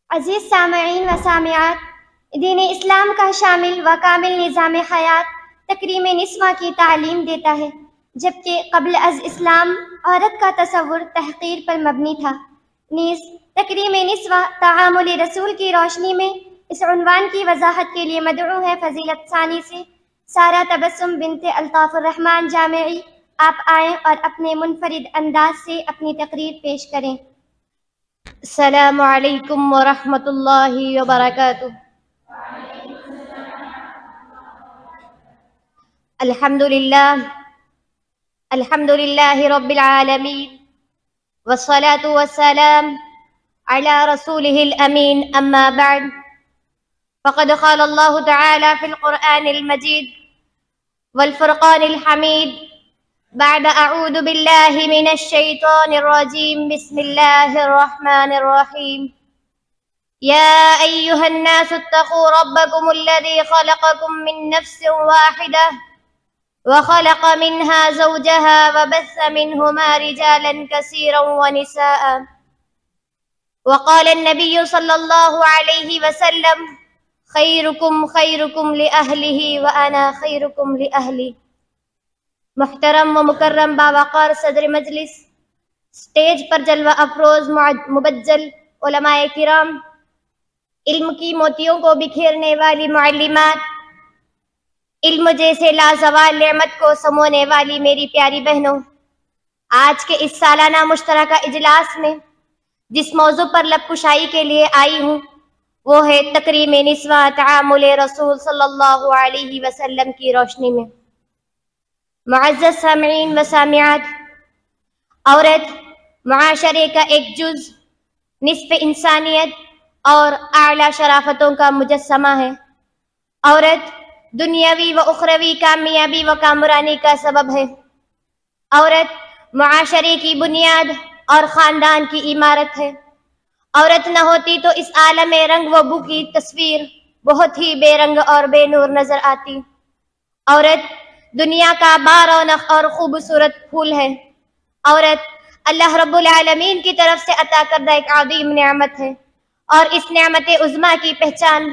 عزیز سامعین و سامعات، دین اسلام کا شامل و کامل نظام حیات تکریم نسواں کی تعلیم دیتا ہے، جبکہ قبل از اسلام عورت کا تصور تحقیر پر مبنی تھا۔ نیز تکریم نسواں تعامل رسول کی روشنی میں اس عنوان کی وضاحت کے لیے مدعو ہے فضیلت ثانی سے سارہ تبسم بنت الطاف الرحمن جامعی۔ آپ آئیں اور اپنے منفرد انداز سے اپنی تقریر پیش کریں۔ السلام علیکم ورحمۃ اللہ وبرکاتہ۔ الحمد للہ رب العالمین والصلاة والسلام على رسوله الأمين، أما بعد فقد قال الله تعالى في القرآن المجيد والفرقان الحميد بعد أعوذ بالله من الشيطان الرجيم بسم الله الرحمن الرحيم يا أيها الناس اتقوا ربكم الذي خلقكم من نفس واحدة وخلق منها زوجها وبث منهما رجالا كثيرا ونساء وقال النبي صلى الله عليه وسلم خيركم خيركم لأهله وأنا خيركم لأهلي۔ محترم و مکرم باوقار صدر مجلس، سٹیج پر جلوہ افروز مبجل علماء کرام، علم کی موتیوں کو بکھیرنے والی معلمات، علم جیسے لازوال نعمت کو سمونے والی میری پیاری بہنوں، آج کے اس سالانہ مشترکہ اجلاس میں جس موضوع پر لب کشائی کے لیے آئی ہوں وہ ہے تکریم نسواں تعامل رسول صلی اللہ علیہ وسلم کی روشنی میں۔ معزز سامعین و سامعات، عورت معاشرے کا ایک جز، نصف انسانیت اور اعلیٰ شرافتوں کا مجسمہ ہے۔ عورت دنیاوی و اخروی کامیابی و کامرانی کا سبب ہے۔ عورت معاشرے کی بنیاد اور خاندان کی عمارت ہے۔ عورت نہ ہوتی تو اس عالم رنگ و بو کی تصویر بہت ہی بے رنگ اور بے نور نظر آتی۔ عورت دنیا کا بارونق اور خوبصورت پھول ہے۔ عورت اللہ رب العالمین کی طرف سے عطا کردہ ایک عظیم نعمت ہے، اور اس نعمت عظمیٰ کی پہچان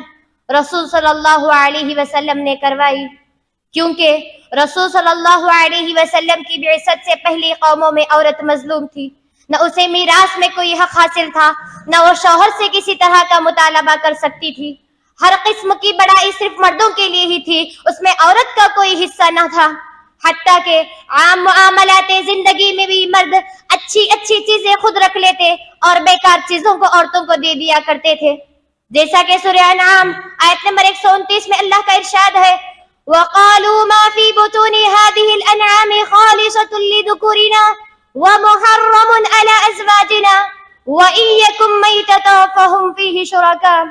رسول صلی اللہ علیہ وسلم نے کروائی، کیونکہ رسول صلی اللہ علیہ وسلم کی بعثت سے پہلی قوموں میں عورت مظلوم تھی، نہ اسے میراث میں کوئی حق حاصل تھا، نہ وہ شوہر سے کسی طرح کا مطالبہ کر سکتی تھی۔ ہر قسم کی بڑائی صرف مردوں کے لیے ہی تھی، اس میں عورت کا کوئی حصہ نہ تھا، حتیٰ کہ عام معاملات زندگی میں بھی مرد اچھی اچھی چیزیں خود رکھ لیتے اور بیکار چیزوں کو عورتوں کو دے دیا کرتے تھے، جیسا کہ سورہ انعام آیت نمبر 129 میں اللہ کا ارشاد ہے وَقَالُوا مَا فِي بُطُونِ هَذِهِ الْأَنْعَامِ خَالِصَةٌ لِذُكُورِنَا وَمُحَرَّمٌ عَلَى أَزْوَاجِنَا وَإِن يَكُن مَيْتَةً فَهُمْ فِيهِ شُرَكَاء۔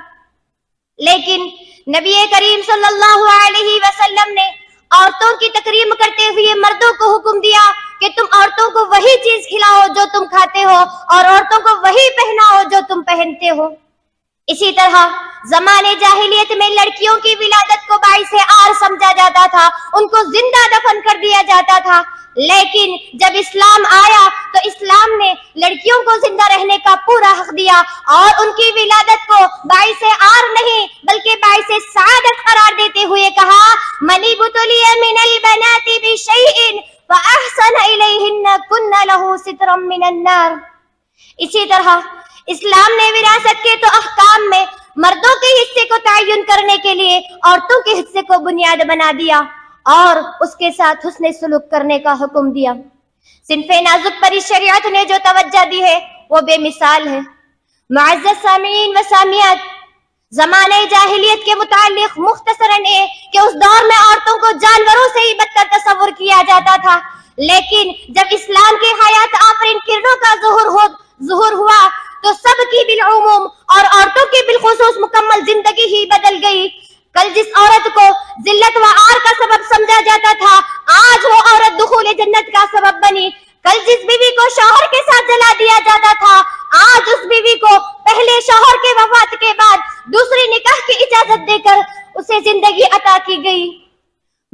لیکن نبی کریم صلی اللہ علیہ وسلم نے عورتوں کی تکریم کرتے ہوئے مردوں کو حکم دیا کہ تم عورتوں کو وہی چیز کھلاؤ جو تم کھاتے ہو، اور عورتوں کو وہی پہناؤ جو تم پہنتے ہو۔ اسی طرح زمانے جاہلیت میں لڑکیوں کی ولادت کو باعث عار سمجھا جاتا تھا، ان کو زندہ دفن کر دیا جاتا تھا، لیکن جب اسلام آیا تو اسلام نے لڑکیوں کو زندہ رہنے کا پورا حق دیا اور ان کی ولادت کو باعث عار نہیں بلکہ باعث سعادت قرار دیتے ہوئے کہا من ابتلی من البنات بشیء فاحسن الیہن کن لہ سترا من النار۔ اسی طرح اسلام نے وراثت کے تو احکام میں مردوں کے حصے کو تعین کرنے کے لیے عورتوں کے حصے کو بنیاد بنا دیا اور اس کے ساتھ حسن سلوک کرنے کا حکم دیا۔ صنف نازک پر اس شریعت نے جو توجہ دی ہے وہ بے مثال ہے۔ معزز سامعین و سامعات، زمانہ جاہلیت کے متعلق مختصراً کہ اس دور میں عورتوں کو جانوروں سے ہی بدتر تصور کیا جاتا تھا، لیکن جب اسلام کے حیات آفرین کرنوں کا ظہور ہوا تو سب کی بالعموم اور عورتوں کی بالخصوص مکمل زندگی ہی بدل گئی۔ کل جس عورت کو ذلت و عار کا سبب سمجھا جاتا تھا، آج وہ عورت دخول جنت کا سبب بنی۔ کل جس بیوی کو شوہر کے ساتھ جلا دیا جاتا تھا، آج اس بیوی کو پہلے شوہر کے وفات کے بعد دوسری نکاح کی اجازت دے کر اسے زندگی عطا کی گئی۔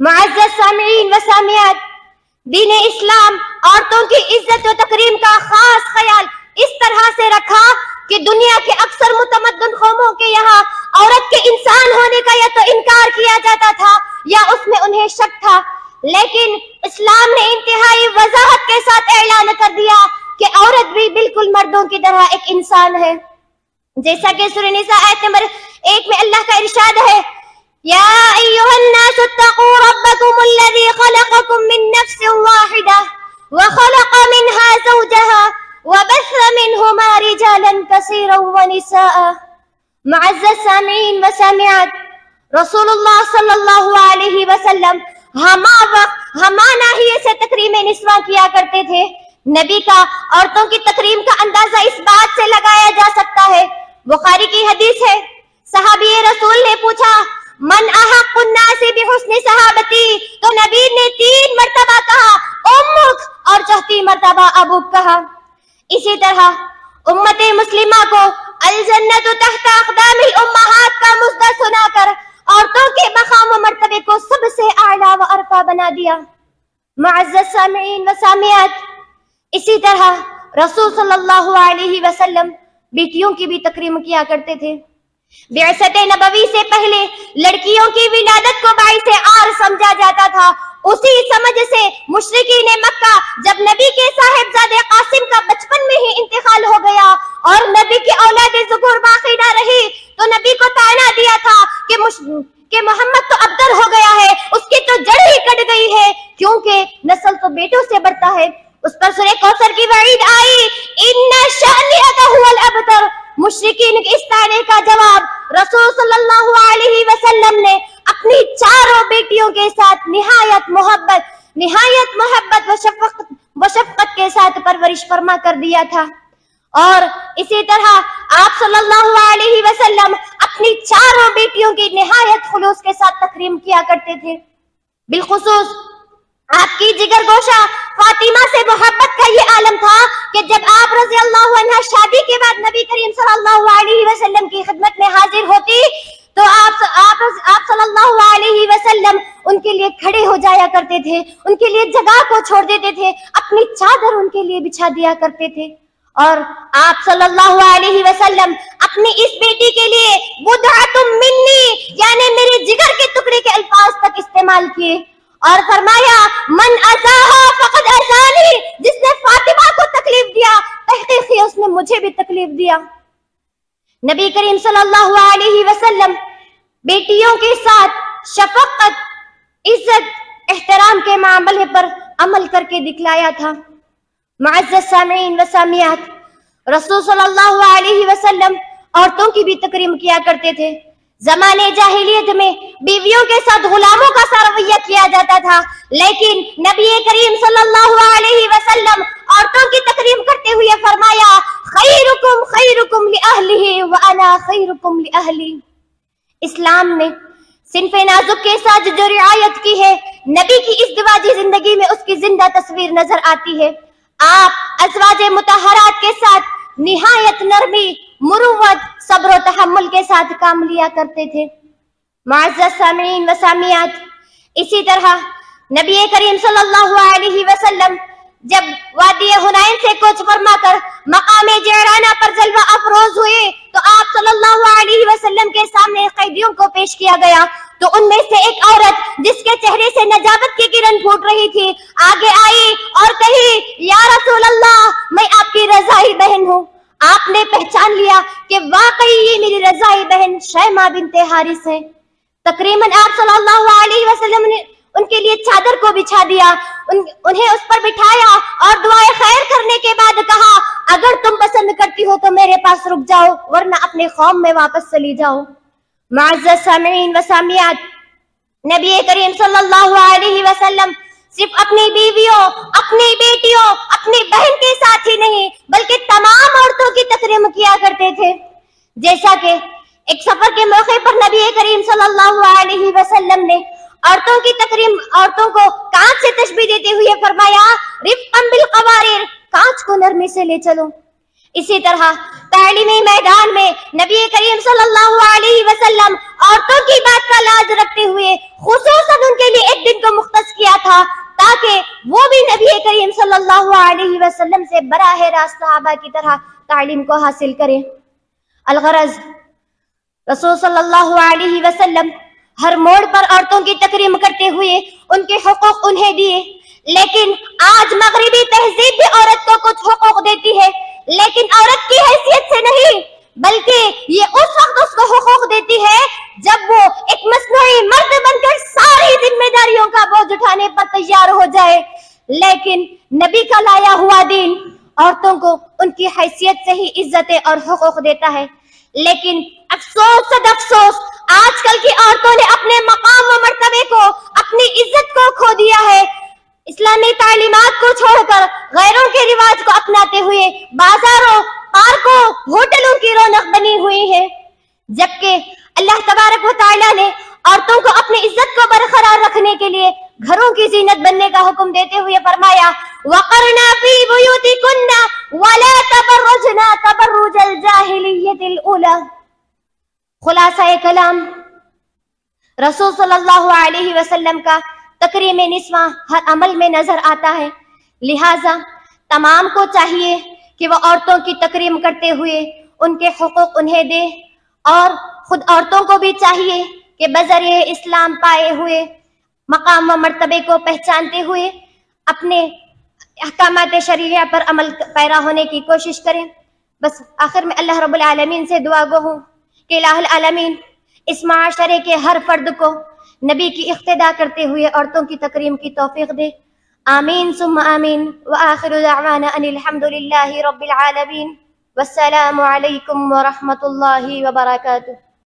معزز سامعین و سامعات، دین اسلام عورتوں کی عزت و تکریم کا خاص خیال اس طرح سے رکھا کہ دنیا کے اکثر متمدن قوموں کے یہاں عورت کے انسان ہونے کا یا تو انکار کیا جاتا تھا یا اس میں انہیں شک تھا، لیکن اسلام نے انتہائی وضاحت کے ساتھ اعلان کر دیا کہ عورت بھی بالکل مردوں کی طرح ایک انسان ہے، جیسا کہ سورہ نساء آیت نمبر 1 میں اللہ کا ارشاد ہے، یا ایھا الناس اتقوا ربکم الذی خلقکم من نفس واحدہ وخلق منها زوجها وبث منهما رجالا كثيرا ونساء۔ معزز سامعین و سامعات، رسول اللہ صلی اللہ علیہ وسلم ہمانہ ہی سے تکریم نسواں کیا کرتے تھے۔ نبی کا عورتوں کی تکریم کا اندازہ اس بات سے لگایا جا سکتا ہے، بخاری کی حدیث ہے، صحابی رسول نے پوچھا من احق الناس بحسن صحابتی، تو نبی نے 3 مرتبہ کہا امک، اور 4تھی مرتبہ ابوک کہا۔ اسی طرح امت مسلمہ کو الجنت تحت اقدام الامہات کا مژدہ سنا کر عورتوں کے مقام و مرتبے کو سب سے اعلیٰ و ارفع بنا دیا۔ معزز سامعین و سامعات، اسی طرح رسول صلی اللہ علیہ وسلم بیٹیوں کی بھی تکریم کیا کرتے تھے۔ بعثت نبوی سے پہلے لڑکیوں کی ولادت کو باعث عار سمجھا جاتا تھا، اسی سمجھ سے مشرکین مکہ جب نبی کے صاحبزادے قاسم کا بچپن میں ہی انتقال ہو گیا اور نبی کی اولاد ذکور باقی نہ رہی تو نبی کو طعنہ دیا تھا کہ محمد تو ابتر ہو گیا ہے، اس کی تو جڑ ہی کٹ گئی ہے، کیونکہ نسل تو بیٹوں سے بڑھتا ہے۔ اس پر سورہ کوثر کی وعید آئی، ان شانئک هو الابتر۔ مشرکین کے اس طعنے کا جواب رسول صلی اللہ علیہ وسلم نے اپنی 4 بیٹیوں کے ساتھ نہایت محبت و شفقت کے ساتھ پرورش فرما کر دیا تھا، اور اسی طرح آپ صلی اللہ علیہ وسلم اپنی 4 بیٹیوں کی نہایت خلوص کے ساتھ تکریم کیا کرتے تھے۔ بالخصوص آپ کی جگر گوشہ فاطمہ سے محبت کا یہ عالم تھا کہ جب آپ رضی اللہ عنہ شادی کے بعد نبی کریم صلی اللہ علیہ وسلم کی خدمت میں حاضر ہوتی تو آپ صلی اللہ علیہ وسلم ان کے لیے کھڑے ہو جایا کرتے تھے، ان کے لیے جگہ کو چھوڑ دیتے تھے، اپنی چادر ان کے لیے بچھا دیا کرتے تھے، اور آپ صلی اللہ علیہ وسلم اپنی اس بیٹی کے لیے بضعۃ منی یعنی میرے جگر کے ٹکڑے کے الفاظ تک استعمال کیے، اور فرمایا من اذاها فقد اذانی، جس نے فاطمہ کو تکلیف دیا تحقیق اس نے مجھے بھی تکلیف دیا۔ نبی کریم صلی اللہ علیہ وسلم بیٹیوں کے ساتھ شفقت، عزت، احترام کے معاملے پر عمل کر کے دکھلایا تھا۔ معزز سامعین و سامعات، رسول صلی اللہ علیہ وسلم عورتوں کی بھی تکریم کیا کرتے تھے۔ زمانے جاہلیت میں بیویوں کے ساتھ غلاموں کا سا رویہ کیا جاتا تھا، لیکن نبی کریم صلی اللہ علیہ وسلم عورتوں کی تکریم کرتے ہوئے فرمایا خیرکم خیرکم لأہلہ وانا خیرکم لأہلی۔ اسلام نے صنف نازک کے ساتھ جو رعایت کی ہے، نبی کی ازدواجی زندگی میں اس کی زندہ تصویر نظر آتی ہے۔ آپ ازواج مطہرات کے ساتھ نہایت نرمی، مروت، صبر و تحمل کے ساتھ کام لیا کرتے تھے۔ معزز سامعین و سامعات، اسی طرح نبی کریم صلی اللہ علیہ وسلم جب وادی حنین سے کوچ فرما کر مقام جعرانہ پر جلوہ افروز ہوئے تو آپ صلی اللہ علیہ وسلم کے سامنے قیدیوں کو پیش کیا گیا، تو ان میں سے ایک عورت جس کے چہرے سے نجابت کی کرن پھوٹ رہی تھی آگے آئی اور کہی یا رسول اللہ، میں آپ کی رضائی بہن ہوں۔ آپ نے پہچان لیا کہ واقعی یہ میری رضائی بہن شیمہ بنت حارث ہے۔ تقریباً آپ صلی اللہ علیہ وسلم نے ان کے لیے چادر کو بچھا دیا، انہیں اس پر بٹھایا اور دعائے خیر کرنے کے بعد کہا اگر تم پسند کرتی ہو تو میرے پاس رک جاؤ، ورنہ اپنے قوم میں واپس چلی جاؤ۔ معزز سامعین و سامعات، نبی کریم صلی اللہ علیہ وسلم صرف اپنی بیویوں، اپنی بیٹیوں، اپنی بہن کے ساتھ ہی نہیں بلکہ تمام عورتوں کی تکریم کیا کرتے تھے۔ جیسا کہ ایک سفر کے موقع پر نبی کریم صلی اللہ علیہ وسلم نے عورتوں کی تکریم، عورتوں کو کانچ سے تشبیہ دیتے ہوئے فرمایا رفقا بالقواریر، کانچ کو نرمی سے لے چلو۔ اسی طرح تعلیمی میدان میں نبی کریم صلی اللہ علیہ وسلم عورتوں کی بات کا لاز رکھتے ہوئے خصوصاً ان کے لیے ایک دن کو مختص کیا تھا تاکہ وہ بھی نبی کریم صلی اللہ علیہ وسلم سے براہ راست صحابہ کی طرح تعلیم کو حاصل کریں۔ الغرض رسول صلی اللہ علیہ وسلم ہر موڑ پر عورتوں کی تکریم کرتے ہوئے ان کے حقوق انہیں دیے، لیکن آج مغربی تہذیب بھی عورت کو کچھ حقوق دیتی ہے، لیکن عورت کی حیثیت سے نہیں، بلکہ یہ اس وقت اس کو حقوق دیتی ہے جب وہ ایک مصنوعی مرد بن کر ساری ذمہ داریوں کا بوجھ اٹھانے پر تیار ہو جائے۔ لیکن نبی کا لایا ہوا دین عورتوں کو ان کی حیثیت سے ہی عزتیں اور حقوق دیتا ہے، لیکن افسوس صد افسوس آج کل کی عورتوں نے اپنے مقام و مرتبے کو، اپنی عزت کو کھو دیا ہے۔ اسلامی تعلیمات کو چھوڑ کر غیروں کے رواج کو اپناتے ہوئے بازاروں، پارکوں، ہوٹلوں کی رونق بنی ہوئی ہے، جبکہ اللہ تبارک و تعالیٰ نے عورتوں کو اپنی عزت کو برقرار رکھنے کے لیے گھروں کی زینت بننے کا حکم دیتے ہوئے فرمایا وَقَرْنَا فِي بُيُوتِكُنَّ وَلَا تَبَرَّجْنَا تَبَرُّجَ الْجَاهِلِيَّةِ الْأُولَىٰ۔ خلاصہ کلام، رسول صلی اللہ علیہ وسلم کا تکریم نسواں ہر عمل میں نظر آتا ہے، لہٰذا تمام کو چاہیے کہ وہ عورتوں کی تکریم کرتے ہوئے ان کے حقوق انہیں دے، اور خود عورتوں کو بھی چاہیے کہ بذریعہ اسلام پائے ہوئے مقام و مرتبے کو پہچانتے ہوئے اپنے احکامات شریعہ پر عمل پیرا ہونے کی کوشش کریں۔ بس آخر میں اللہ رب العالمین سے دعا گو ہوں کہ الہ العالمین اس معاشرے کے ہر فرد کو نبی کی اقتداء کرتے ہوئے عورتوں کی تکریم کی توفیق دے، آمین ثم آمین، وآخر دعوانا ان الحمد للہ رب العالمین، والسلام علیکم ورحمۃ اللہ وبرکاتہ۔